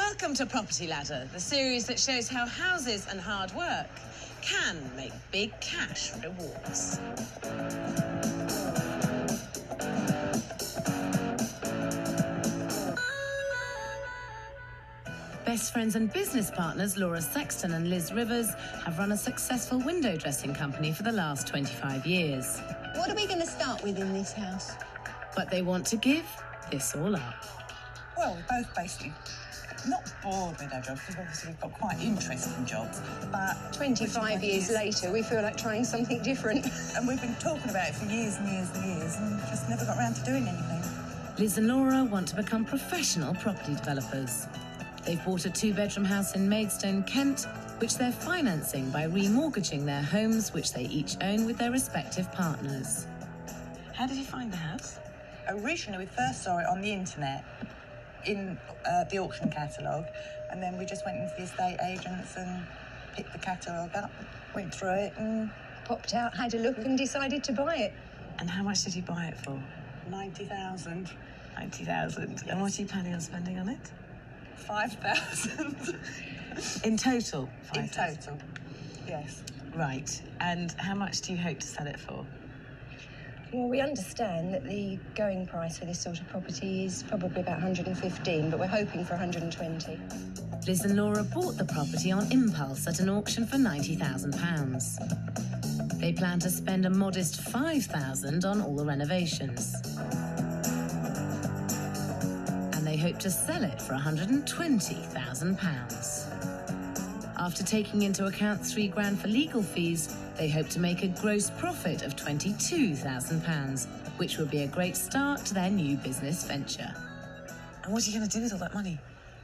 Welcome to Property Ladder, the series that shows how houses and hard work can make big cash rewards. Best friends and business partners Laura Sexton and Liz Rivers have run a successful window dressing company for the last 25 years. What are we going to start with in this house? But they want to give this all up. Well, we're both basically not bored with our jobs, because obviously we've got quite interesting jobs, but 25 years later, we feel like trying something different. And we've been talking about it for years and years and years and just never got around to doing anything. Liz and Laura want to become professional property developers. They've bought a 2-bedroom house in Maidstone, Kent, which they're financing by remortgaging their homes, which they each own with their respective partners. How did you find the house? Originally, we first saw it on the internet, in the auction catalogue, and then we just went into the estate agents and picked the catalogue up, went through it and Popped out, had a look and decided to buy it. And how much did you buy it for? 90,000. 90,000. Yes. And what are you planning on spending on it? 5,000. In total? 5,000. In total, yes. Right. And how much do you hope to sell it for? Well, we understand that the going price for this sort of property is probably about 115, but we're hoping for 120. Liz and Laura bought the property on impulse at an auction for £90,000. They plan to spend a modest £5,000 on all the renovations. And they hope to sell it for £120,000. After taking into account £3,000 for legal fees, they hope to make a gross profit of £22,000, which will be a great start to their new business venture. And what are you going to do with all that money?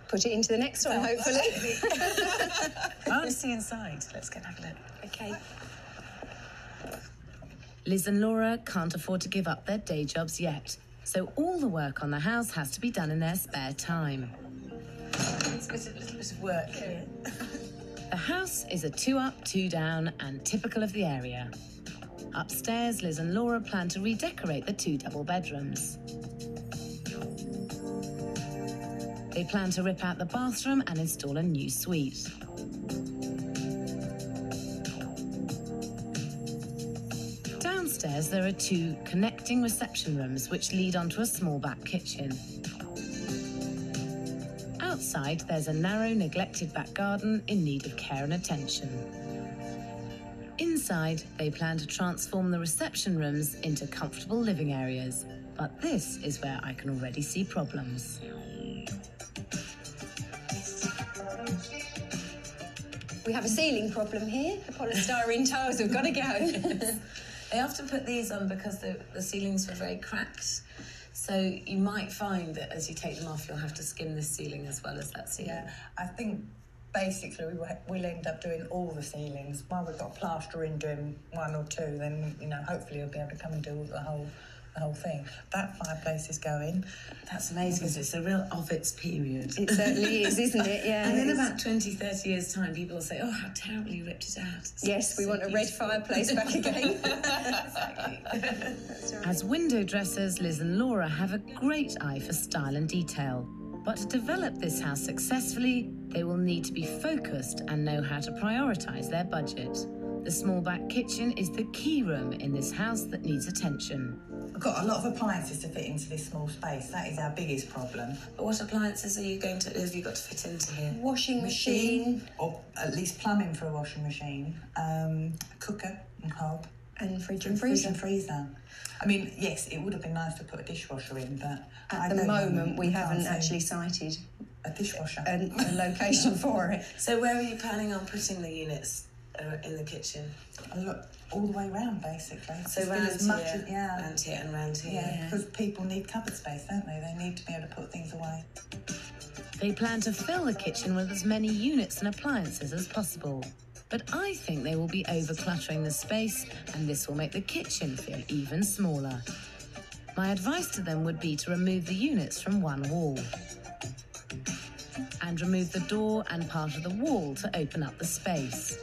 Put it into the next one, hopefully. I want to see inside. Let's go and have a look. Okay. Liz and Laura can't afford to give up their day jobs yet, so all the work on the house has to be done in their spare time. It's a little bit of work here. The house is a 2-up, 2-down and typical of the area. Upstairs, Liz and Laura plan to redecorate the 2 double bedrooms. They plan to rip out the bathroom and install a new suite. Downstairs, there are 2 connecting reception rooms which lead onto a small back kitchen. Outside, there's a narrow, neglected back garden in need of care and attention. Inside, they plan to transform the reception rooms into comfortable living areas, but this is where I can already see problems. We have a ceiling problem here. The polystyrene tiles have got to go. They often put these on because the ceilings were very cracked. So you might find that as you take them off, you'll have to skim the ceiling as well as that ceiling. Yeah, I think basically we'll end up doing all the ceilings. While we've got plaster in doing 1 or 2, then, you know, hopefully you'll be able to come and do the whole thing. That fireplace is going. That's amazing, because it's a real of its period. It certainly is, isn't it? Yeah. And in about 20, 30 years' time, people will say, oh, how terribly you ripped it out. Yes, we want a red fireplace back again. Exactly. That's right. As window dressers, Liz and Laura have a great eye for style and detail. But to develop this house successfully, they will need to be focused and know how to prioritise their budget. The small back kitchen is the key room in this house that needs attention. We've got a lot of appliances to fit into this small space. That is our biggest problem. But what appliances have you got to fit into here? Washing machine. Or at least plumbing for a washing machine. Cooker and hob. And fridge and freezer. Fridge and freezer. I mean, yes, it would have been nice to put a dishwasher in, but At the moment, we haven't actually cited a dishwasher. a location for it. So where are you planning on putting the units in the kitchen? All the way around, basically. So round here and round here. Yeah, because people need cupboard space, don't they? They need to be able to put things away. They plan to fill the kitchen with as many units and appliances as possible. But I think they will be over-cluttering the space, and this will make the kitchen feel even smaller. My advice to them would be to remove the units from one wall and remove the door and part of the wall to open up the space.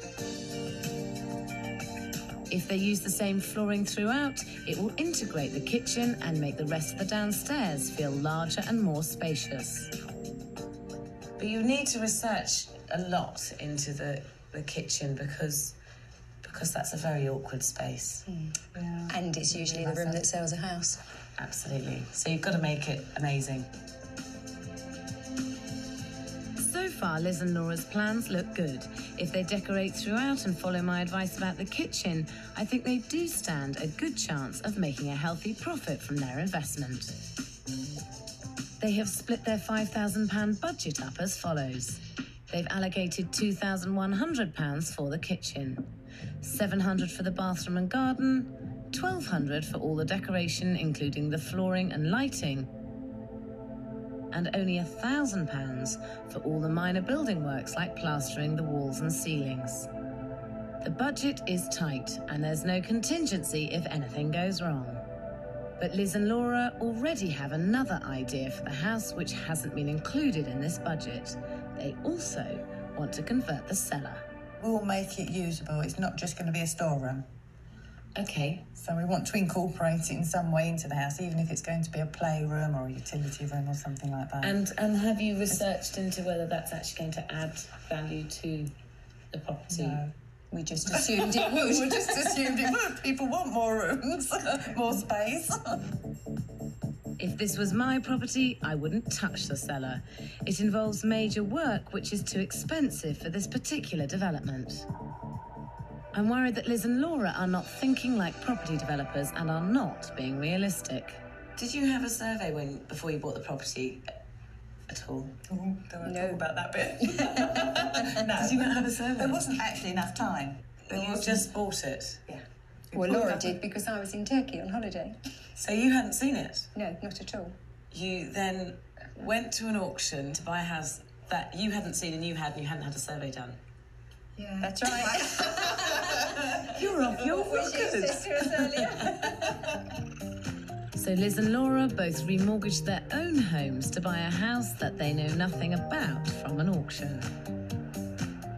If they use the same flooring throughout, it will integrate the kitchen and make the rest of the downstairs feel larger and more spacious. But you need to research a lot into the kitchen because that's a very awkward space. Yeah. And it's usually the room that sells a house. Absolutely. So you've got to make it amazing. So far, Liz and Laura's plans look good. If they decorate throughout and follow my advice about the kitchen, I think they do stand a good chance of making a healthy profit from their investment. They have split their £5,000 budget up as follows. They've allocated £2,100 for the kitchen, £700 for the bathroom and garden, £1,200 for all the decoration, including the flooring and lighting, and only £1,000 for all the minor building works like plastering the walls and ceilings. The budget is tight and there's no contingency if anything goes wrong. But Liz and Laura already have another idea for the house which hasn't been included in this budget. They also want to convert the cellar. We'll make it usable. It's not just going to be a storeroom. Okay. So we want to incorporate it in some way into the house, even if it's going to be a playroom or a utility room or something like that. And have you researched into whether that's actually going to add value to the property? No. We just assumed it would. We just assumed it would. People want more rooms, more space. If this was my property, I wouldn't touch the cellar. It involves major work, which is too expensive for this particular development. I'm worried that Liz and Laura are not thinking like property developers and are not being realistic. Did you have a survey before you bought the property at all? Don't talk about that bit. No. Did you not have a survey? There wasn't actually enough time. You just bought it? Yeah. Well, Laura did because I was in Turkey on holiday. So you hadn't seen it? No, not at all. You then went to an auction to buy a house that you hadn't seen and you hadn't had a survey done? Yeah. That's right. You're off your What she said to us earlier. So Liz and Laura both remortgaged their own homes to buy a house that they know nothing about from an auction.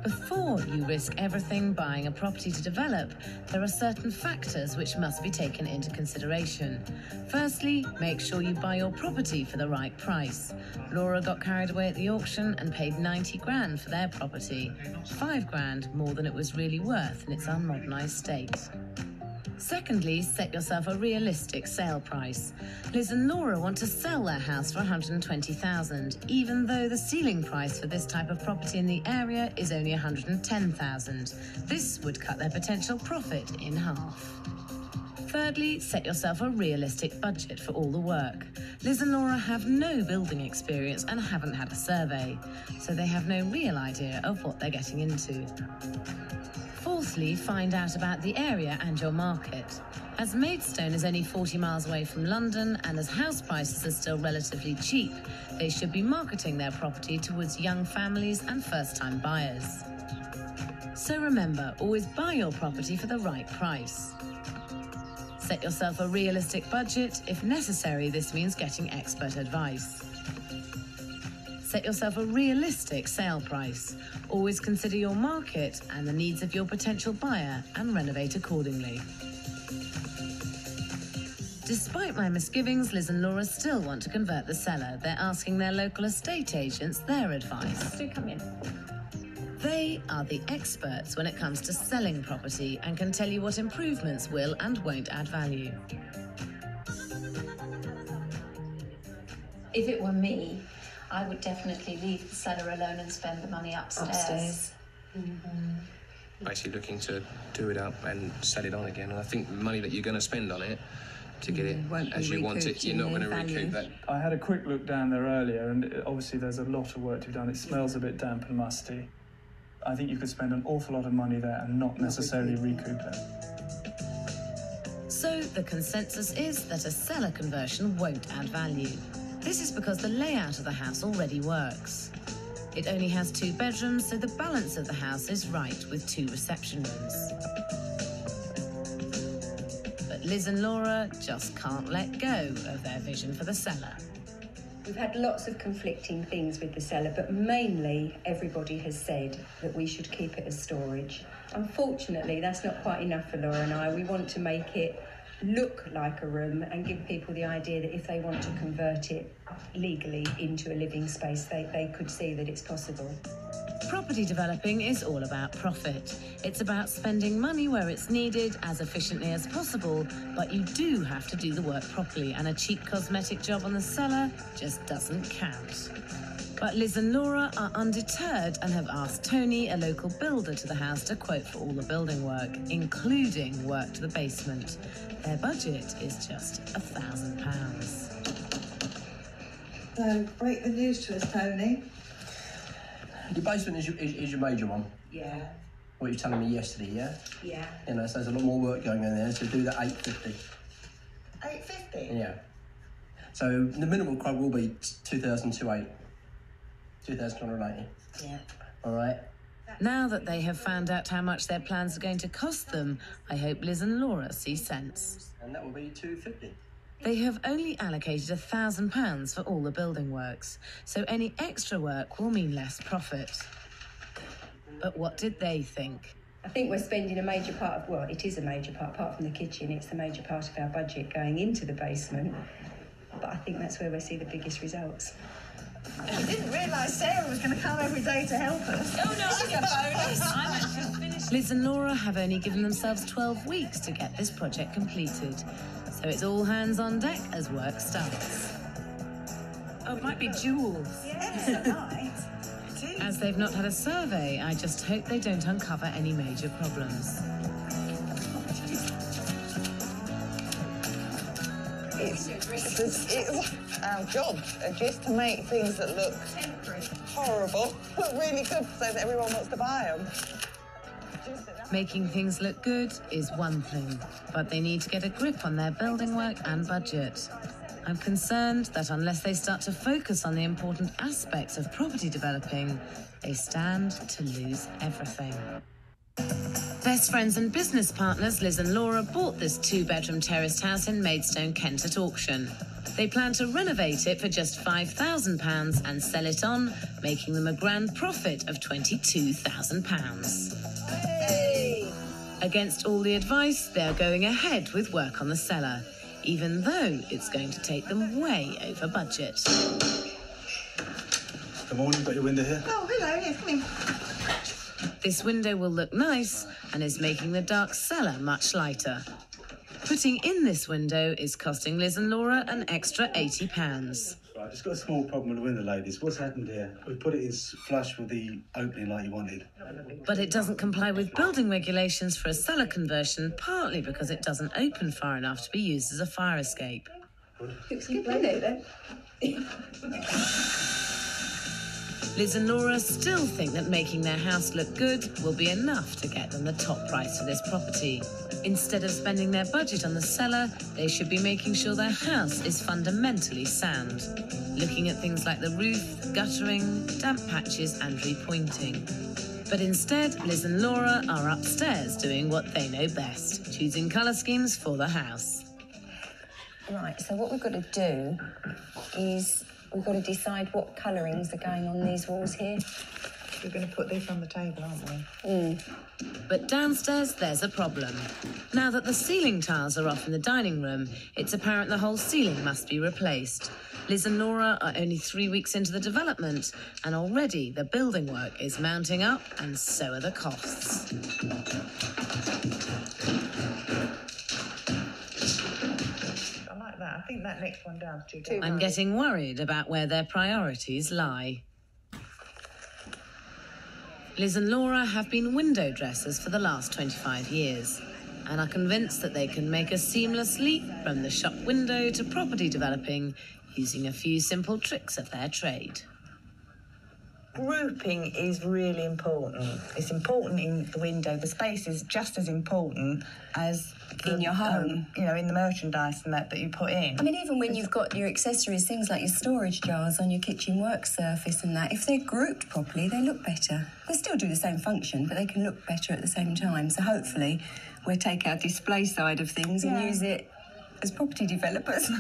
Before you risk everything buying a property to develop, there are certain factors which must be taken into consideration. Firstly, make sure you buy your property for the right price. Laura got carried away at the auction and paid 90 grand for their property, 5 grand more than it was really worth in its unmodernised state. Secondly, set yourself a realistic sale price. Liz and Laura want to sell their house for $120,000, even though the ceiling price for this type of property in the area is only $110,000. This would cut their potential profit in half. Thirdly, set yourself a realistic budget for all the work. Liz and Laura have no building experience and haven't had a survey, so they have no real idea of what they're getting into. Fourthly, find out about the area and your market. As Maidstone is only 40 miles away from London and as house prices are still relatively cheap, they should be marketing their property towards young families and first-time buyers. So remember, always buy your property for the right price. Set yourself a realistic budget. If necessary, this means getting expert advice. Set yourself a realistic sale price. Always consider your market and the needs of your potential buyer and renovate accordingly. Despite my misgivings, Liz and Laura still want to convert the cellar. They're asking their local estate agents their advice. Do come in. They are the experts when it comes to selling property and can tell you what improvements will and won't add value. If it were me, I would definitely leave the cellar alone and spend the money upstairs. Basically looking to do it up and sell it on again. And I think the money that you're going to spend on it to get it as you want it, you're not going to recoup that. I had a quick look down there earlier, and obviously there's a lot of work to be done. It smells a bit damp and musty. I think you could spend an awful lot of money there and not necessarily recoup it. So the consensus is that a cellar conversion won't add value. This is because the layout of the house already works. It only has 2 bedrooms, so the balance of the house is right with 2 reception rooms. But Liz and Laura just can't let go of their vision for the cellar. We've had lots of conflicting things with the cellar, but mainly everybody has said that we should keep it as storage. Unfortunately, that's not quite enough for Laura and I. We want to make it look like a room and give people the idea that if they want to convert it legally into a living space, they could see that it's possible. Property developing is all about profit. It's about spending money where it's needed as efficiently as possible, but you do have to do the work properly, and a cheap cosmetic job on the cellar just doesn't count. But Liz and Laura are undeterred and have asked Tony, a local builder to the house, to quote for all the building work, including work to the basement. Their budget is just £1,000. So, break the news to us, Tony. Your basement is your major one? Yeah. What you were telling me yesterday, yeah? Yeah. You know, so there's a lot more work going on there, so do that 850. 850? Yeah. So the minimal quote will be 2,280. 2,280. Yeah. All right? Now that they have found out how much their plans are going to cost them, I hope Liz and Laura see sense. And that will be 250. They have only allocated £1,000 for all the building works, so any extra work will mean less profit. But what did they think? I think we're spending a major part of, well, it is a major part, apart from the kitchen, it's a major part of our budget going into the basement. But I think that's where we'll see the biggest results. I didn't realise Sarah was going to come every day to help us. Oh, no, This is a bonus. I'm actually finished. Liz and Laura have only given themselves 12 weeks to get this project completed. So it's all hands on deck as work starts. Oh, it might be jewels. Yes, right. It is. As they've not had a survey, I just hope they don't uncover any major problems. It's our job, just to make things that look horrible look really good so that everyone wants to buy them. Making things look good is one thing, but they need to get a grip on their building work and budget. I'm concerned that unless they start to focus on the important aspects of property developing, they stand to lose everything. Best friends and business partners Liz and Laura bought this 2-bedroom terraced house in Maidstone, Kent at auction. They plan to renovate it for just £5,000 and sell it on, making them a grand profit of £22,000. Hey! Against all the advice, they're going ahead with work on the cellar, even though it's going to take them way over budget. Good morning, got your window here? Oh, hello, yes, come in. This window will look nice and is making the dark cellar much lighter. Putting in this window is costing Liz and Laura an extra £80. Right, just got a small problem with the window, ladies. What's happened here? We put it in flush with the opening like you wanted. But it doesn't comply with building regulations for a cellar conversion, partly because it doesn't open far enough to be used as a fire escape. Looks good, doesn't it, then? Liz and Laura still think that making their house look good will be enough to get them the top price for this property. Instead of spending their budget on the cellar, they should be making sure their house is fundamentally sound, looking at things like the roof, guttering, damp patches and repointing. But instead, Liz and Laura are upstairs doing what they know best, choosing colour schemes for the house. Right, so what we've got to do is we've got to decide what colourings are going on these walls here. We're going to put this on the table, aren't we? But downstairs, there's a problem. Now that the ceiling tiles are off in the dining room, it's apparent the whole ceiling must be replaced. Liz and Laura are only 3 weeks into the development, and already the building work is mounting up, and so are the costs. I like that. I think that next one down's too dark. I'm getting worried about where their priorities lie. Liz and Laura have been window dressers for the last 25 years and are convinced that they can make a seamless leap from the shop window to property developing using a few simple tricks of their trade. Grouping is really important. It's important in the window. The space is just as important as In your home. In the merchandise and that you put in. I mean, even when you've got your accessories, things like your storage jars on your kitchen work surface and that, if they're grouped properly, they look better. They still do the same function, but they can look better at the same time. So hopefully we'll take our display side of things and use it as property developers.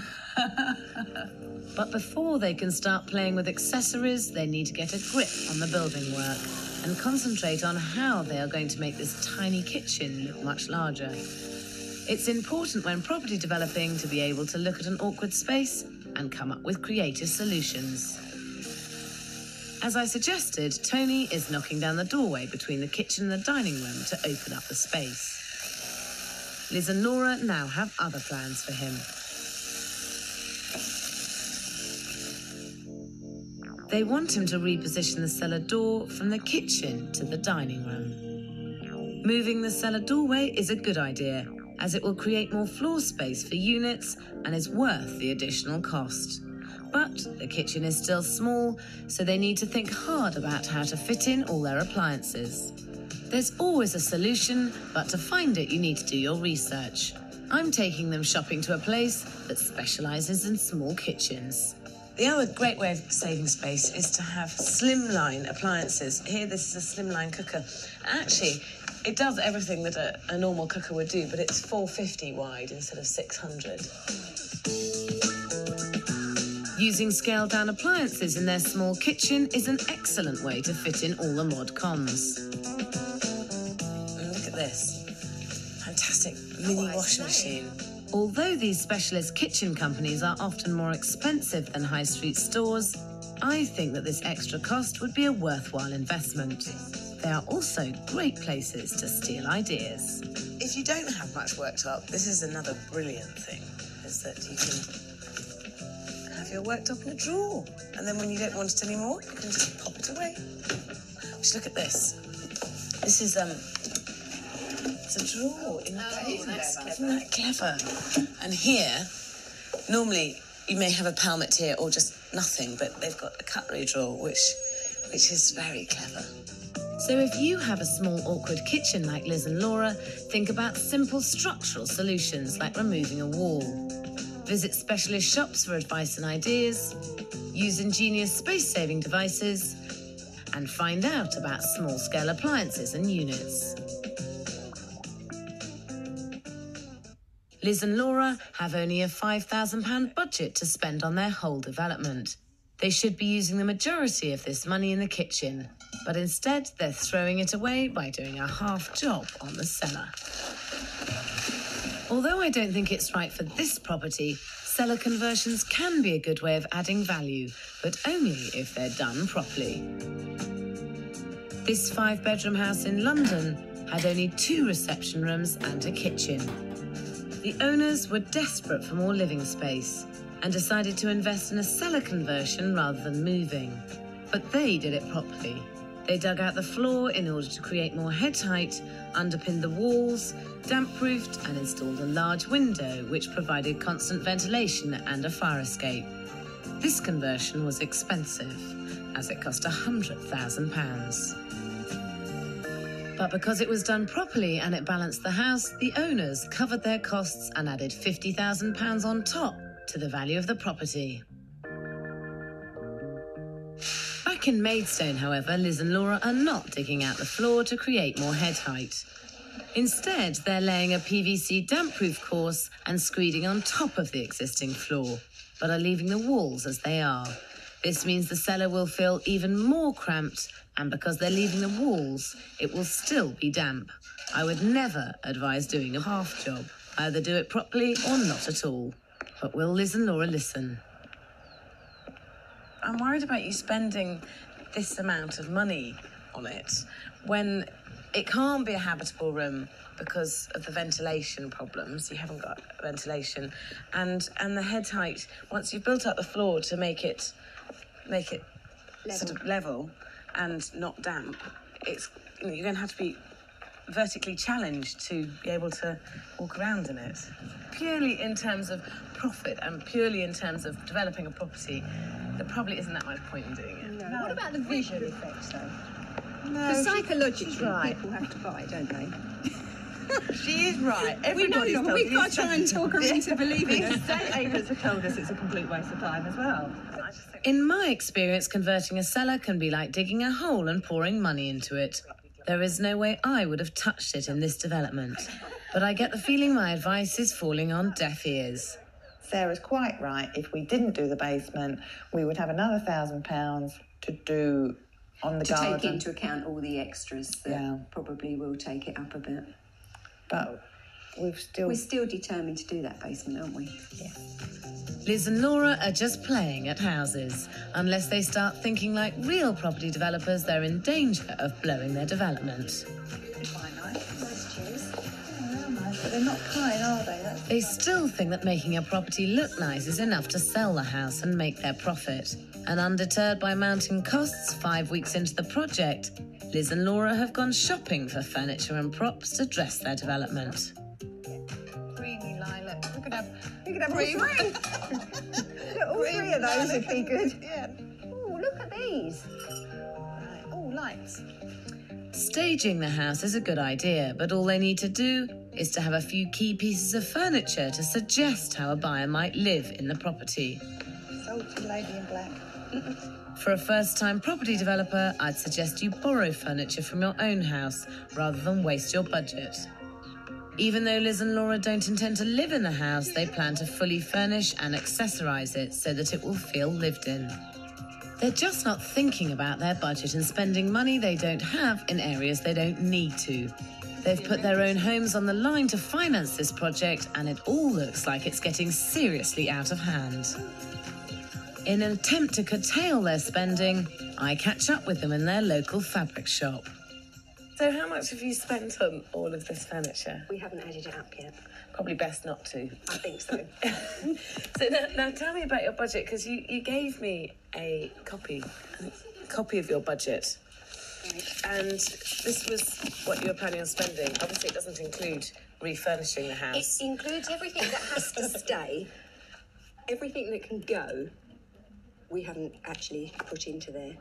But before they can start playing with accessories, they need to get a grip on the building work and concentrate on how they are going to make this tiny kitchen look much larger. It's important when property developing to be able to look at an awkward space and come up with creative solutions. As I suggested, Tony is knocking down the doorway between the kitchen and the dining room to open up the space. Liz and Laura now have other plans for him. They want him to reposition the cellar door from the kitchen to the dining room. Moving the cellar doorway is a good idea, as it will create more floor space for units and is worth the additional cost. But the kitchen is still small, so they need to think hard about how to fit in all their appliances. There's always a solution, but to find it you need to do your research. I'm taking them shopping to a place that specialises in small kitchens. The other great way of saving space is to have slimline appliances. Here, this is a slimline cooker. Actually, it does everything that a normal cooker would do, but it's 450 wide instead of 600. Using scaled-down appliances in their small kitchen is an excellent way to fit in all the mod cons. And look at this. Fantastic mini washing machine. Although these specialist kitchen companies are often more expensive than high street stores, I think that this extra cost would be a worthwhile investment. They are also great places to steal ideas. If you don't have much worktop, this is another brilliant thing, is that you can have your worktop in a drawer. And then when you don't want it anymore, you can just pop it away. Just look at this. This is, it's a drawer in the base. Isn't that clever? And here, normally you may have a palmet here or just nothing, but they've got a cutlery drawer, which is very clever. So if you have a small awkward kitchen like Liz and Laura, think about simple structural solutions like removing a wall. Visit specialist shops for advice and ideas, use ingenious space-saving devices, and find out about small-scale appliances and units. Liz and Laura have only a £5,000 budget to spend on their whole development. They should be using the majority of this money in the kitchen, but instead they're throwing it away by doing a half job on the cellar. Although I don't think it's right for this property, cellar conversions can be a good way of adding value, but only if they're done properly. This 5-bedroom house in London had only 2 reception rooms and a kitchen. The owners were desperate for more living space and decided to invest in a cellar conversion rather than moving. But they did it properly. They dug out the floor in order to create more head height, underpinned the walls, damp-proofed and installed a large window which provided constant ventilation and a fire escape. This conversion was expensive, as it cost £100,000. But because it was done properly and it balanced the house, the owners covered their costs and added £50,000 on top to the value of the property. Back in Maidstone, however, Liz and Laura are not digging out the floor to create more head height. Instead, they're laying a PVC damp-proof course and screeding on top of the existing floor, but are leaving the walls as they are. This means the cellar will feel even more cramped, and because they're leaving the walls, it will still be damp. I would never advise doing a half job. Either do it properly or not at all. But will Liz and Laura listen? I'm worried about you spending this amount of money on it when it can't be a habitable room because of the ventilation problems. You haven't got ventilation. And the head height, once you've built up the floor to make it sort of level and not damp, it's, you know, you're going to have to be vertically challenged to be able to walk around in it. Purely in terms of profit and purely in terms of developing a property, there probably isn't that much point in doing it. No. What about the visual effects, though? No, Because psychologically, right. people have to buy, don't they? She is right. Everybody's told we've got to try and talk her into believing The it. estate agents have told us it's a complete waste of time as well. In my experience, converting a cellar can be like digging a hole and pouring money into it. There is no way I would have touched it in this development. But I get the feeling my advice is falling on deaf ears. Sarah's quite right. If we didn't do the basement, we would have another £1,000 to do on the garden. To take into account all the extras that probably will take it up a bit. But We're still determined to do that basement, aren't we? Yeah. Liz and Laura are just playing at houses. Unless they start thinking like real property developers, they're in danger of blowing their development. Quite nice. Nice chairs. Yeah, they're nice, but they're not kind, are they? They still think that making a property look nice is enough to sell the house and make their profit. And undeterred by mounting costs 5 weeks into the project, Liz and Laura have gone shopping for furniture and props to dress their development. Creamy lilac. We could have all three. All three of those would be good. Yeah. Oh, look at these. Right. Oh, lights. Staging the house is a good idea, but all they need to do is to have a few key pieces of furniture to suggest how a buyer might live in the property. Salty lady in black. For a first-time property developer, I'd suggest you borrow furniture from your own house rather than waste your budget. Even though Liz and Laura don't intend to live in the house, they plan to fully furnish and accessorise it so that it will feel lived in. They're just not thinking about their budget and spending money they don't have in areas they don't need to. They've put their own homes on the line to finance this project, and it all looks like it's getting seriously out of hand. In an attempt to curtail their spending, I catch up with them in their local fabric shop. So how much have you spent on all of this furniture? We haven't added it up yet. Probably best not to. I think so. So now tell me about your budget, because you gave me a copy of your budget. Right. And this was what you were planning on spending. Obviously, it doesn't include refurnishing the house. It includes everything that has to stay, everything that can go. We haven't actually put into there.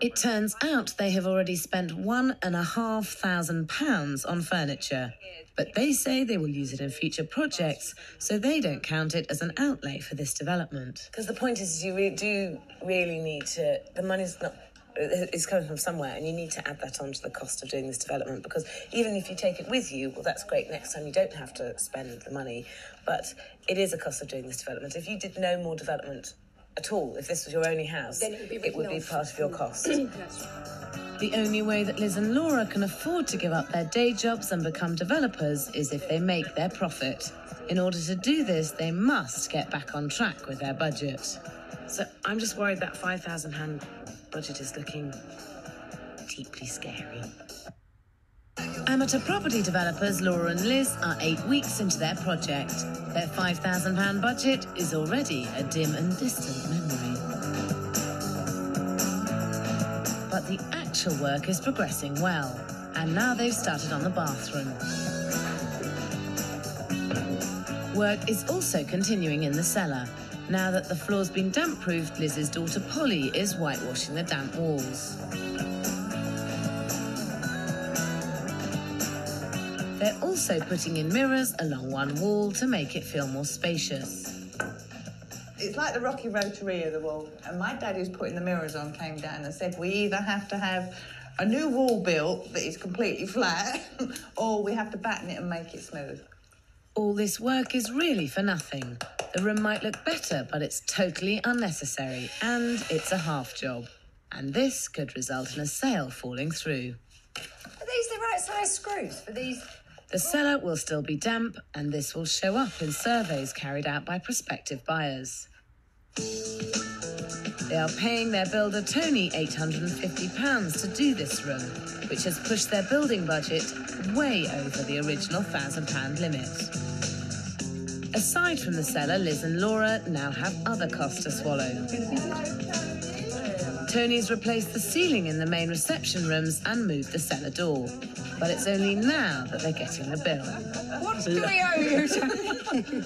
It turns out they have already spent £1,500 on furniture, but they say they will use it in future projects, so they don't count it as an outlay for this development. Because the point is, you do really need to. The money's not. It's coming from somewhere, and you need to add that onto the cost of doing this development, because even if you take it with you, well, that's great. Next time you don't have to spend the money, but it is a cost of doing this development. If you did no more development at all, if this was your only house, then it would be part of your cost. That's right. The only way that Liz and Laura can afford to give up their day jobs and become developers is if they make their profit. In order to do this, they must get back on track with their budget. So I'm just worried that £5,000 budget is looking deeply scary. Amateur property developers Laura and Liz are 8 weeks into their project. Their £5,000 budget is already a dim and distant memory. But the actual work is progressing well, and now they've started on the bathroom. Work is also continuing in the cellar. Now that the floor's been damp-proofed, Liz's daughter Polly is whitewashing the damp walls. They're also putting in mirrors along one wall to make it feel more spacious. It's like the Rocky Road to Rio, the wall. And my dad, who's putting the mirrors on, came down and said we either have to have a new wall built that is completely flat or we have to batten it and make it smooth. All this work is really for nothing. The room might look better, but it's totally unnecessary, and it's a half job. And this could result in a sale falling through. Are these the right size screws for these? The cellar will still be damp, and this will show up in surveys carried out by prospective buyers. They are paying their builder Tony £850 to do this room, which has pushed their building budget way over the original £1,000 limit. Aside from the cellar, Liz and Laura now have other costs to swallow. Tony's replaced the ceiling in the main reception rooms and moved the cellar door. But it's only now that they're getting the bill. What do we owe you, Tony?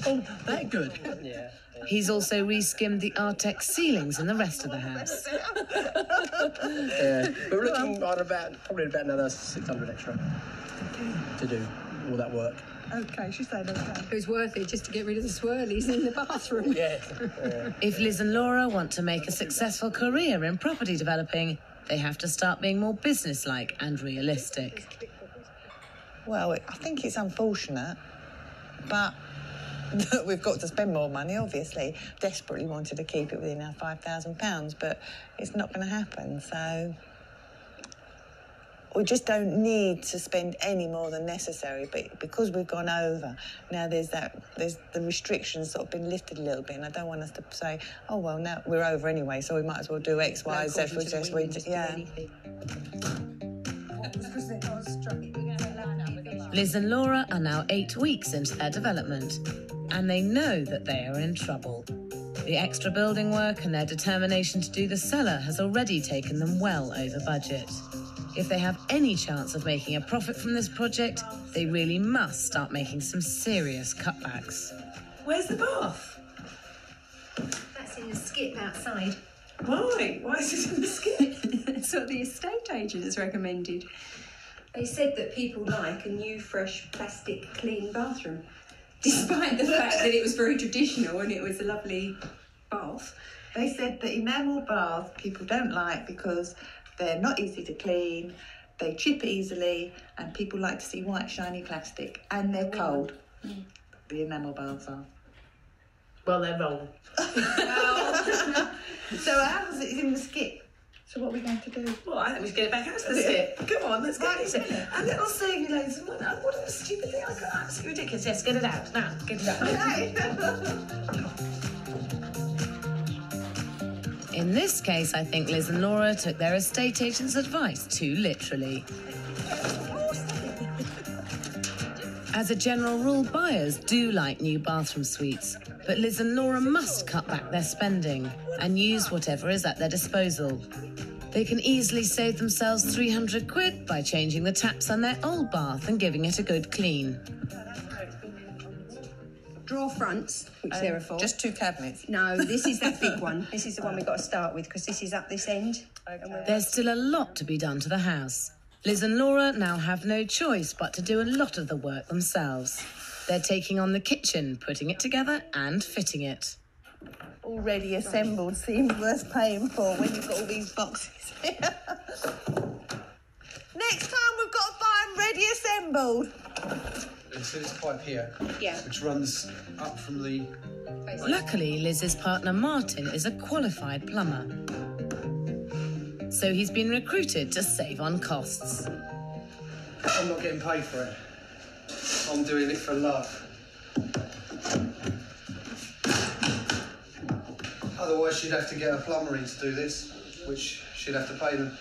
Oh, that good. Yeah. He's also re-skimmed the Artex ceilings in the rest of the house. Yeah, but we're looking at probably about another 600 extra to do all that work. Okay, she said okay. It was worth it just to get rid of the swirlies in the bathroom. Yeah. If Liz and Laura want to make a successful career in property developing, they have to start being more businesslike and realistic. Well, I think it's unfortunate, but we've got to spend more money, obviously. Desperately wanted to keep it within our £5,000, but it's not going to happen, so we just don't need to spend any more than necessary, but because we've gone over, now there's the restrictions sort of been lifted a little bit, and I don't want us to say, oh well, now we're over anyway, so we might as well do X, Y, Z. Liz and Laura are now 8 weeks into their development, and they know that they are in trouble. The extra building work and their determination to do the cellar has already taken them well over budget. If they have any chance of making a profit from this project, they really must start making some serious cutbacks. Where's the bath? That's in the skip outside. Why? Why is it in the skip? That's what the estate agent has recommended. They said that people like a new, fresh, plastic, clean bathroom, despite the fact that it was very traditional and it was a lovely bath. They said that enamel bath people don't like because they're not easy to clean, they chip easily, and people like to see white, shiny plastic, and they're cold. The enamel baths are. Well, they're wrong. So ours is in the skip. So what are we going to do? Well, I think we should get it back out to the skip. Come on, let's get it. And it'll save you loads of money. What a stupid thing. I got absolutely ridiculous. Yes, get it out. Now, get it out. In this case, I think Liz and Laura took their estate agent's advice too literally. As a general rule, buyers do like new bathroom suites, but Liz and Laura must cut back their spending and use whatever is at their disposal. They can easily save themselves 300 quid by changing the taps on their old bath and giving it a good clean. Drawer fronts, which there are for. Just 2 cabinets? No, this is that big one. This is the one we've got to start with because this is up this end. Okay. There's still a lot to be done to the house. Liz and Laura now have no choice but to do a lot of the work themselves. They're taking on the kitchen, putting it together and fitting it. Already assembled seems worth paying for when you've got all these boxes here. Next time we've got to buy them ready assembled. So this pipe here, Yeah. which runs up from the... Luckily, Liz's partner Martin is a qualified plumber. So he's been recruited to save on costs. I'm not getting paid for it. I'm doing it for love. Otherwise, she'd have to get a plumber in to do this, which she'd have to pay them.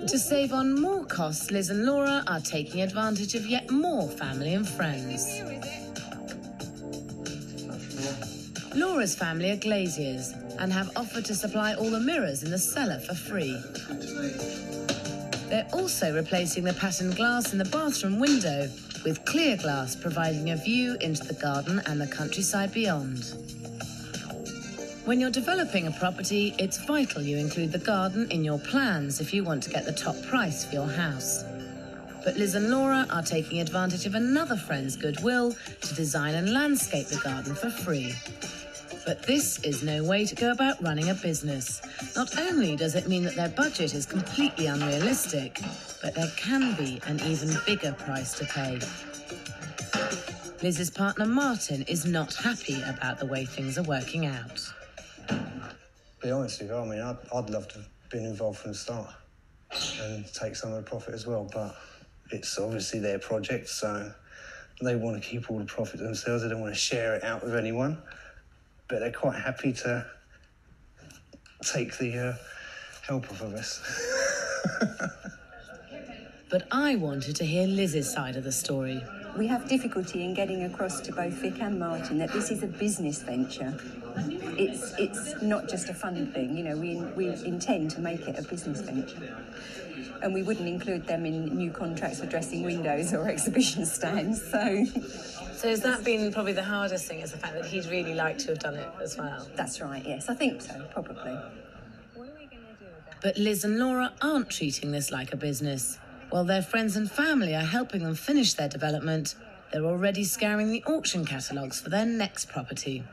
To save on more costs, Liz and Laura are taking advantage of yet more family and friends. Laura's family are glaziers and have offered to supply all the mirrors in the cellar for free. They're also replacing the patterned glass in the bathroom window with clear glass, providing a view into the garden and the countryside beyond. When you're developing a property, it's vital you include the garden in your plans if you want to get the top price for your house. But Liz and Laura are taking advantage of another friend's goodwill to design and landscape the garden for free. But this is no way to go about running a business. Not only does it mean that their budget is completely unrealistic, but there can be an even bigger price to pay. Liz's partner Martin is not happy about the way things are working out. Be honest with you, I mean, I'd love to have been involved from the start and take some of the profit as well, but it's obviously their project, so they want to keep all the profit themselves. They don't want to share it out with anyone, but they're quite happy to take the help off of us. But I wanted to hear Liz's side of the story. We have difficulty in getting across to both Vic and Martin that this is a business venture. It's not just a fun thing, you know, we intend to make it a business venture. And we wouldn't include them in new contracts for dressing windows or exhibition stands, so... So has that been probably the hardest thing, is the fact that he'd really like to have done it as well? That's right, yes, I think so, probably. But Liz and Laura aren't treating this like a business. While their friends and family are helping them finish their development, they're already scouring the auction catalogues for their next property.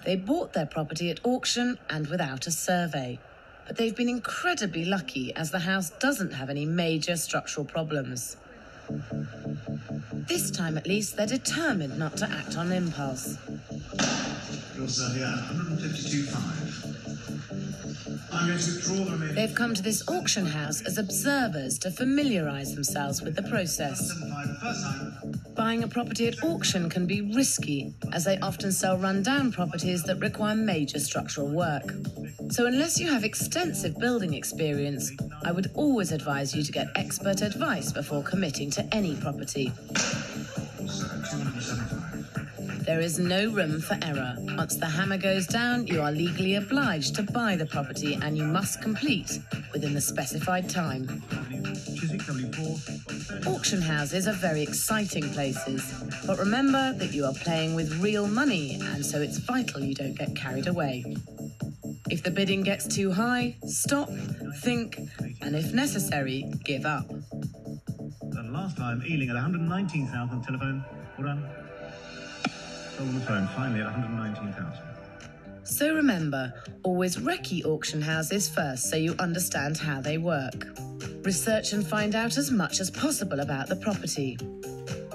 They bought their property at auction and without a survey, but they've been incredibly lucky as the house doesn't have any major structural problems. This time at least, they're determined not to act on impulse. I'm going to withdraw the remaining... They've come to this auction house as observers to familiarise themselves with the process. Buying a property at auction can be risky, as they often sell run-down properties that require major structural work. So unless you have extensive building experience, I would always advise you to get expert advice before committing to any property. There is no room for error. Once the hammer goes down, you are legally obliged to buy the property and you must complete within the specified time. Auction houses are very exciting places, but remember that you are playing with real money, and so it's vital you don't get carried away. If the bidding gets too high, stop, think, and if necessary, give up. And last time, Ealing at 119,000 on the telephone. Well done. On the phone, finally at 119,000. So remember, always recce auction houses first so you understand how they work. Research and find out as much as possible about the property.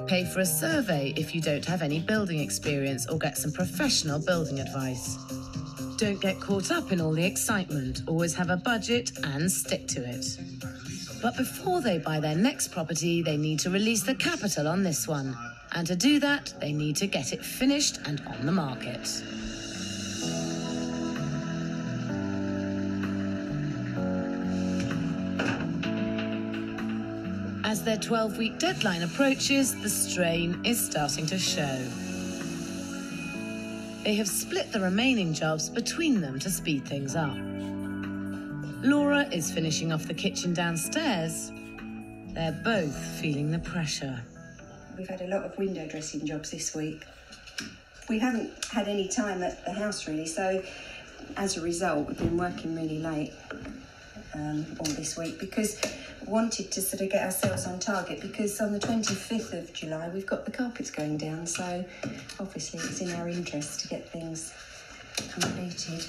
Pay for a survey if you don't have any building experience, or get some professional building advice. Don't get caught up in all the excitement. Always have a budget and stick to it. But before they buy their next property, they need to release the capital on this one. And to do that, they need to get it finished and on the market. As their 12-week deadline approaches, the strain is starting to show. They have split the remaining jobs between them to speed things up. Laura is finishing off the kitchen downstairs. They're both feeling the pressure. We've had a lot of window dressing jobs this week. We haven't had any time at the house really, so as a result we've been working really late all this week, because we wanted to sort of get ourselves on target, because on the 25th of July we've got the carpets going down, so obviously it's in our interest to get things completed.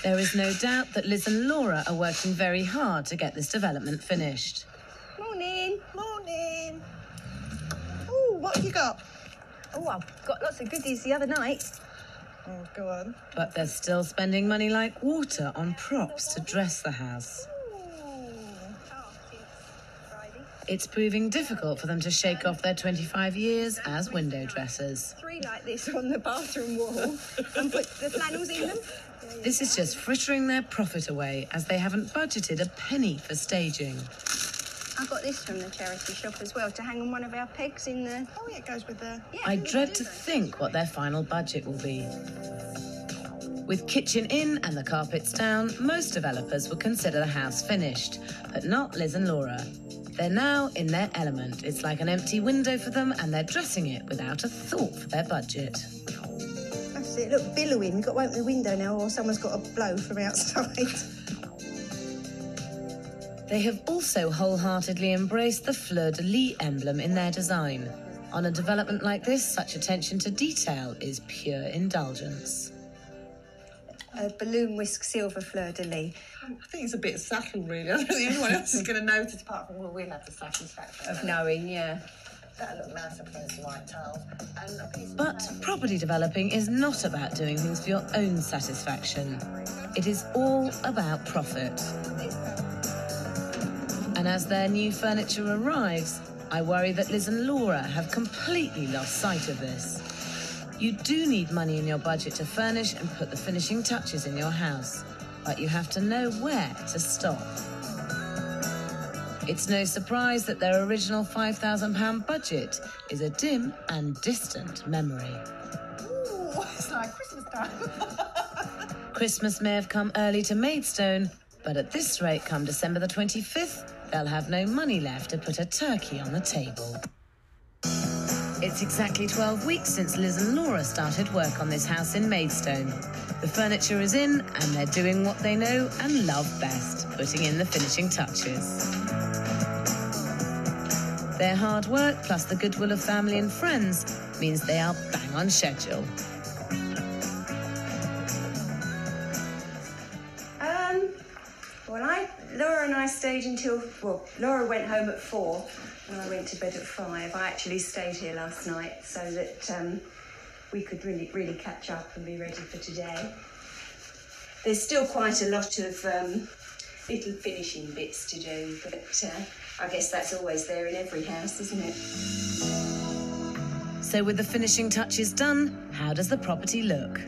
There is no doubt that Liz and Laura are working very hard to get this development finished. Morning. Morning. Oh, what have you got? Oh, I've got lots of goodies the other night. Oh, go on. But they're still spending money like water on props to dress the house. It's proving difficult for them to shake off their 25 years as window dressers. 3 like this on the bathroom wall and put the flannels in them. This is just frittering their profit away, as they haven't budgeted a penny for staging. I got this from the charity shop as well, to hang on one of our pegs in the... Oh, yeah, it goes with the... Yeah, I dread to think what their final budget will be. With kitchen in and the carpets down, most developers would consider the house finished, but not Liz and Laura. They're now in their element. It's like an empty window for them, and they're dressing it without a thought for their budget. That's it, look, billowing. We've got to open the window now, or someone's got to blow from outside. They have also wholeheartedly embraced the fleur-de-lis emblem in their design. On a development like this, such attention to detail is pure indulgence. A balloon whisk silver fleur-de-lis. I think it's a bit subtle, really. I don't think anyone else is going to notice, apart from, well, we'll have the satisfaction Of knowing, yeah. That'll look nice up against the white tiles. But property developing is not about doing things for your own satisfaction. It is all about profit. And as their new furniture arrives, I worry that Liz and Laura have completely lost sight of this. You do need money in your budget to furnish and put the finishing touches in your house, but you have to know where to stop. It's no surprise that their original £5,000 budget is a dim and distant memory. Ooh, it's like Christmas time. Christmas may have come early to Maidstone, but at this rate, come December the 25th, they'll have no money left to put a turkey on the table. It's exactly 12 weeks since Liz and Laura started work on this house in Maidstone. The furniture is in, and they're doing what they know and love best, putting in the finishing touches. Their hard work, plus the goodwill of family and friends, means they are bang on schedule. Laura and I stayed until, well, Laura went home at 4 and I went to bed at 5. I actually stayed here last night so that we could really catch up and be ready for today. There's still quite a lot of little finishing bits to do, but I guess that's always there in every house, isn't it? So with the finishing touches done, how does the property look?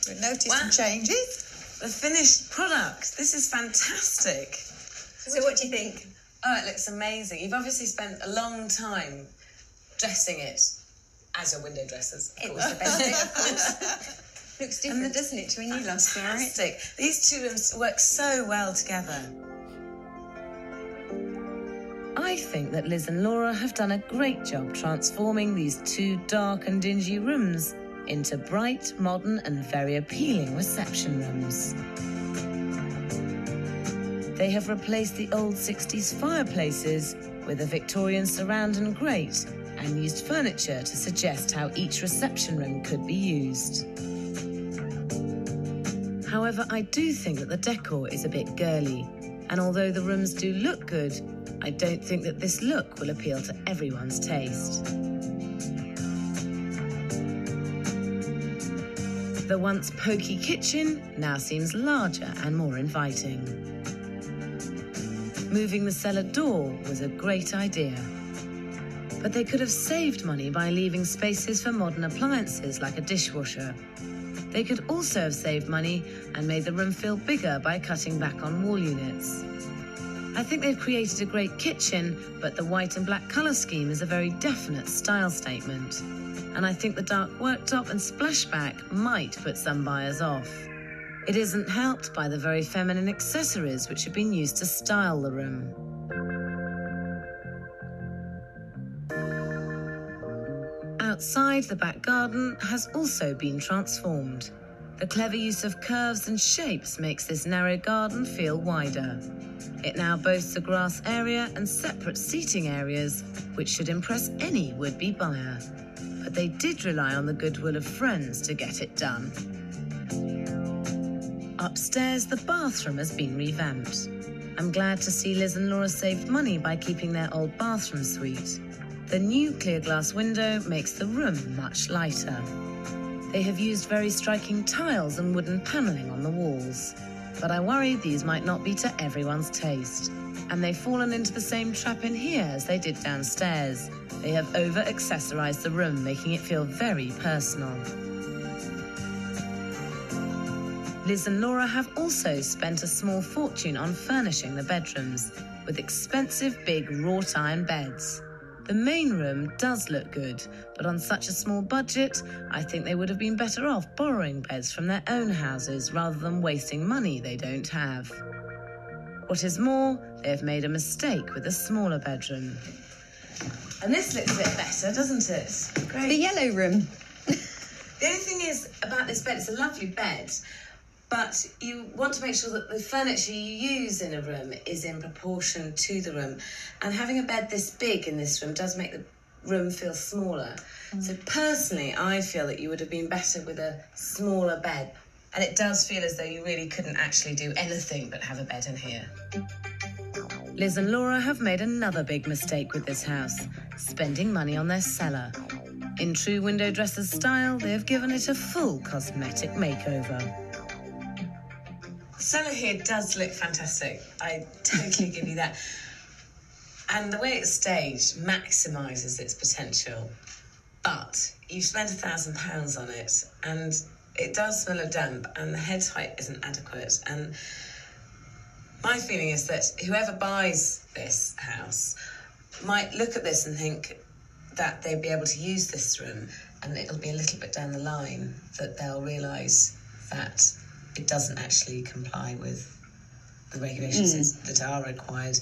We've noticed some changes. The finished product. This is fantastic. So what do you think? Oh, it looks amazing. You've obviously spent a long time dressing it as your window dressers. It was the best bit, of course. Looks different, doesn't it, to when you last saw it? Fantastic. These two rooms work so well together. I think that Liz and Laura have done a great job transforming these two dark and dingy rooms into bright, modern and very appealing reception rooms. They have replaced the old 60s fireplaces with a Victorian surround and grate and used furniture to suggest how each reception room could be used. However, I do think that the decor is a bit girly, and although the rooms do look good, I don't think that this look will appeal to everyone's taste. The once pokey kitchen now seems larger and more inviting. Moving the cellar door was a great idea. But they could have saved money by leaving spaces for modern appliances like a dishwasher. They could also have saved money and made the room feel bigger by cutting back on wall units. I think they've created a great kitchen, but the white and black colour scheme is a very definite style statement. And I think the dark worktop and splashback might put some buyers off. It isn't helped by the very feminine accessories which have been used to style the room. Outside, the back garden has also been transformed. The clever use of curves and shapes makes this narrow garden feel wider. It now boasts a grass area and separate seating areas, which should impress any would-be buyer. But they did rely on the goodwill of friends to get it done. Upstairs, the bathroom has been revamped. I'm glad to see Liz and Laura saved money by keeping their old bathroom suite. The new clear glass window makes the room much lighter. They have used very striking tiles and wooden panelling on the walls. But I worry these might not be to everyone's taste. And they've fallen into the same trap in here as they did downstairs. They have over-accessorised the room, making it feel very personal. Liz and Laura have also spent a small fortune on furnishing the bedrooms with expensive big wrought iron beds. The main room does look good, but on such a small budget, I think they would have been better off borrowing beds from their own houses rather than wasting money they don't have. What is more, they have made a mistake with a smaller bedroom. And this looks a bit better, doesn't it? Great. The yellow room. The only thing is about this bed, it's a lovely bed, but you want to make sure that the furniture you use in a room is in proportion to the room. And having a bed this big in this room does make the room feel smaller. So personally, I feel that you would have been better with a smaller bed. And it does feel as though you really couldn't actually do anything but have a bed in here. Liz and Laura have made another big mistake with this house, spending money on their cellar. In true window dressers style, they have given it a full cosmetic makeover. The cellar here does look fantastic. I totally give you that. And the way it's staged maximises its potential. But you've spent £1,000 on it, and it does smell of damp, and the head height isn't adequate. And my feeling is that whoever buys this house might look at this and think that they'd be able to use this room, and it'll be a little bit down the line that they'll realise that it doesn't actually comply with the regulations that are required,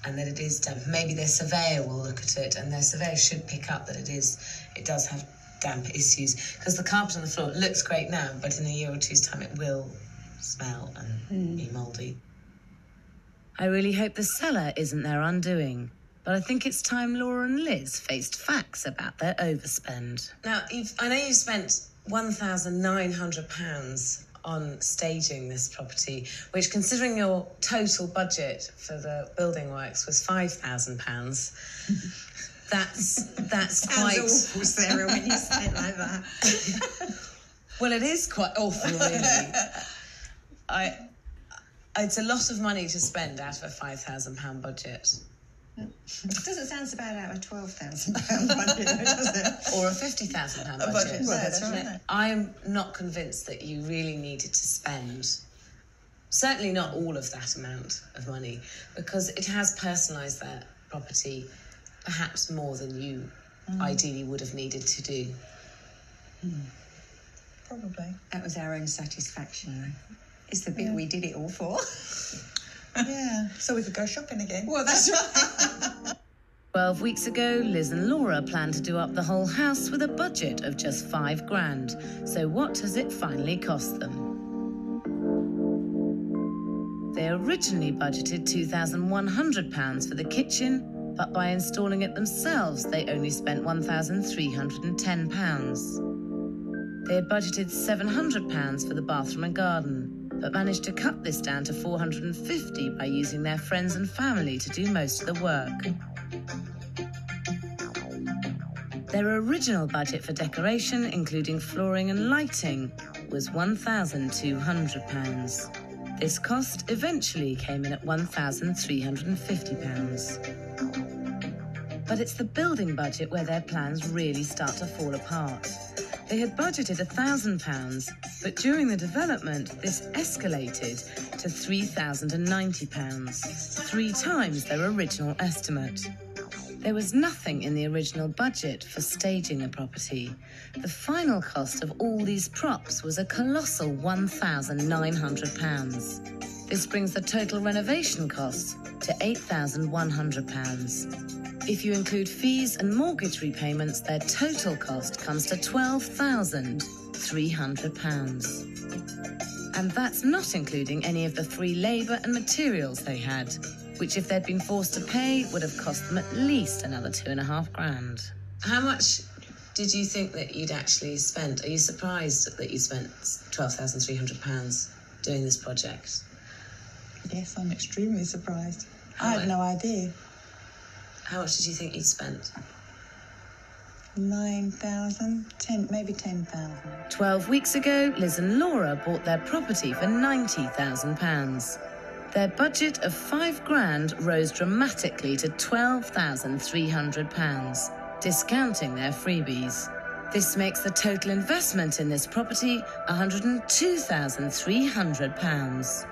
and that it is damp. Maybe their surveyor will look at it, and their surveyor should pick up that it does have damp issues, because the carpet on the floor looks great now, but in a year or two's time it will smell and be mouldy. I really hope the cellar isn't their undoing, but I think it's time Laura and Liz faced facts about their overspend. Now, I know you've spent £1,900 on staging this property, which, considering your total budget for the building works, was £5,000. That's Sounds quite awful, Sarah, when you say it like that. Well, it is quite awful, really. It's a lot of money to spend out of a £5,000 budget. It doesn't sound so bad out of a £12,000 budget, does it? Or a £50,000 budget. Well, that's right. I'm not convinced that you really needed to spend, certainly not all of that amount of money, because it has personalised that property perhaps more than you ideally would have needed to do. Probably. That was our own satisfaction, though. It's the bit we did it all for. Yeah, so we could go shopping again. Well, that's right. 12 weeks ago, Liz and Laura planned to do up the whole house with a budget of just £5,000. So what has it finally cost them? They originally budgeted £2,100 for the kitchen, but by installing it themselves, they only spent £1,310. They had budgeted £700 for the bathroom and garden, but managed to cut this down to £450 by using their friends and family to do most of the work. Their original budget for decoration, including flooring and lighting, was £1,200. This cost eventually came in at £1,350. But it's the building budget where their plans really start to fall apart. They had budgeted £1,000, but during the development, this escalated to £3,090, 3 times their original estimate. There was nothing in the original budget for staging the property. The final cost of all these props was a colossal £1,900. This brings the total renovation costs to £8,100. If you include fees and mortgage repayments, their total cost comes to £12,300. And that's not including any of the free labour and materials they had, which if they'd been forced to pay, would have cost them at least another £2,500. How much did you think that you'd actually spent? Are you surprised that you spent £12,300 doing this project? Yes, I'm extremely surprised. I had no idea. How much did you think you'd spent? 9,000, maybe 10,000. 12 weeks ago, Liz and Laura bought their property for £90,000. Their budget of £5,000 rose dramatically to £12,300, discounting their freebies. This makes the total investment in this property £102,300.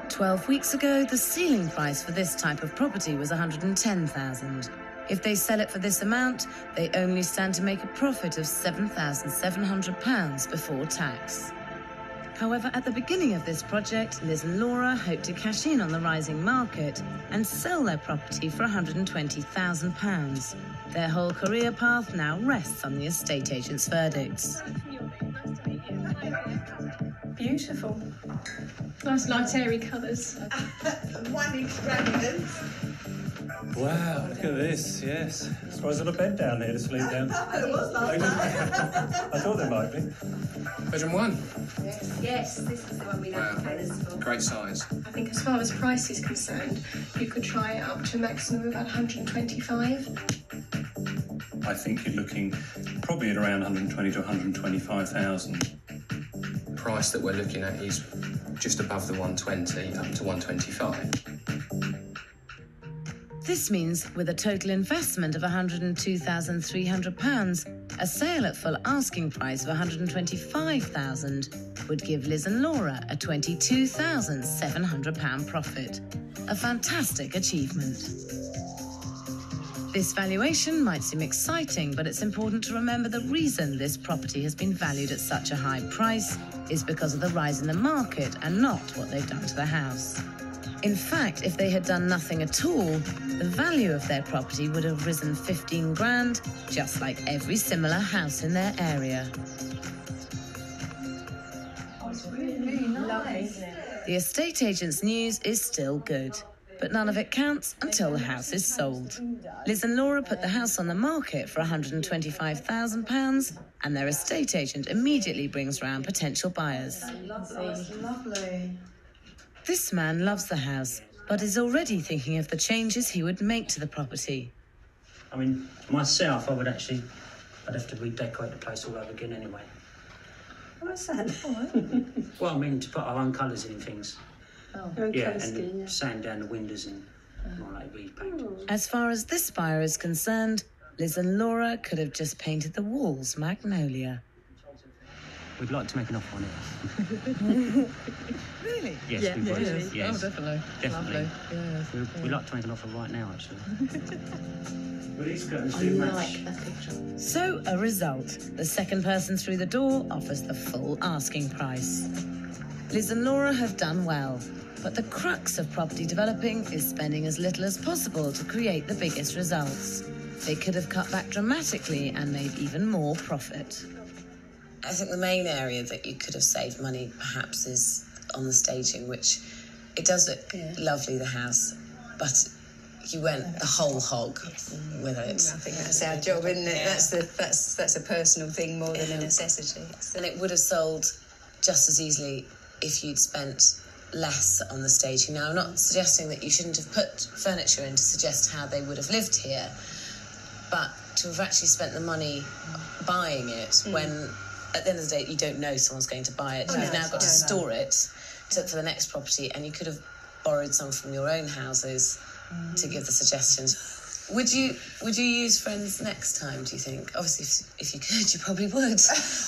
12 weeks ago, the ceiling price for this type of property was £110,000. If they sell it for this amount, they only stand to make a profit of £7,700 before tax. However, at the beginning of this project, Liz and Laura hoped to cash in on the rising market and sell their property for £120,000. Their whole career path now rests on the estate agent's verdicts. Beautiful. Nice light airy colours. One extravagance. Wow, look at this, yes. Surprised there's a bed down here to sleep down. It was like that. I thought there might be. Bedroom 1. Yes, this is the one we advocated for. Great size. I think as far as price is concerned, you could try it up to a maximum of about 125. I think you're looking probably at around 120 to 125,000. Price that we're looking at is just above the 120, up to 125. This means, with a total investment of £102,300, a sale at full asking price of £125,000 would give Liz and Laura a £22,700 profit. A fantastic achievement. This valuation might seem exciting, but it's important to remember the reason this property has been valued at such a high price is because of the rise in the market and not what they've done to the house. In fact, if they had done nothing at all, the value of their property would have risen £15,000, just like every similar house in their area. Oh, it's really nice. The estate agent's news is still good, but none of it counts until the house is sold. Liz and Laura put the house on the market for £125,000, and their estate agent immediately brings round potential buyers. Lovely. This man loves the house, but is already thinking of the changes he would make to the property. I mean, myself, I'd have to redecorate the place all over again anyway. What's that? Well, I mean, to put our own colours in things. Oh, Yeah, and sand down the windows and more like repaint. As far as this buyer is concerned, Liz and Laura could have just painted the walls magnolia. We'd like to make an offer on it. Really? Yes, yeah, we would. yes. Yes. Oh, definitely. Definitely. Lovely. Yes. We'd like to make an offer right now, actually. But these curtains do match. So, a result. The second person through the door offers the full asking price. Liz and Laura have done well, but the crux of property developing is spending as little as possible to create the biggest results. They could have cut back dramatically and made even more profit. I think the main area that you could have saved money perhaps is on the staging, which it does look lovely, the house, but you went the whole hog with it. I think that's our job, isn't it? Yeah. That's a personal thing more than a necessity. And it would have sold just as easily if you'd spent less on the staging. Now, I'm not suggesting that you shouldn't have put furniture in to suggest how they would have lived here, but to have actually spent the money buying it when, at the end of the day, you don't know someone's going to buy it. You've now got to store it for the next property, and you could have borrowed some from your own houses to give the suggestions. Would you use friends next time, do you think? Obviously, if you could, you probably would.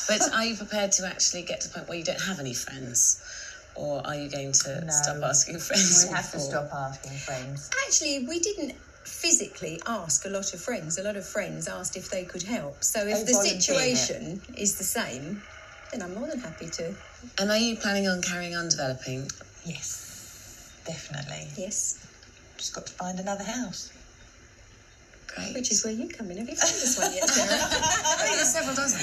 But are you prepared to actually get to the point where you don't have any friends? Or are you going to stop asking friends? We have to stop asking friends. Actually, we didn't physically ask a lot of friends. A lot of friends asked if they could help. So if the situation is the same, then I'm more than happy to. And are you planning on carrying on developing? Yes, definitely. Yes. Just got to find another house. Great. Which is where you come in. Have you found this one yet, Sarah? I think there's several dozen.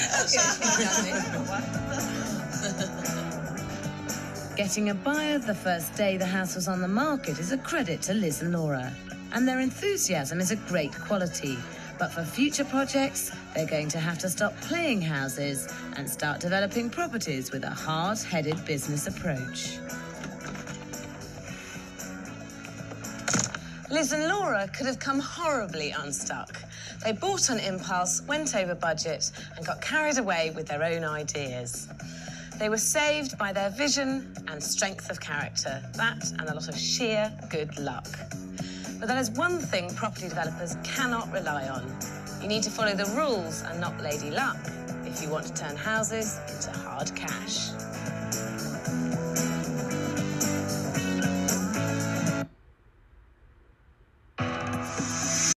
Getting a buyer the first day the house was on the market is a credit to Liz and Laura. And their enthusiasm is a great quality. But for future projects, they're going to have to stop playing houses and start developing properties with a hard-headed business approach. Liz and Laura could have come horribly unstuck. They bought on impulse, went over budget, and got carried away with their own ideas. They were saved by their vision and strength of character. That and a lot of sheer good luck. But there is one thing property developers cannot rely on. You need to follow the rules and not lady luck if you want to turn houses into hard cash.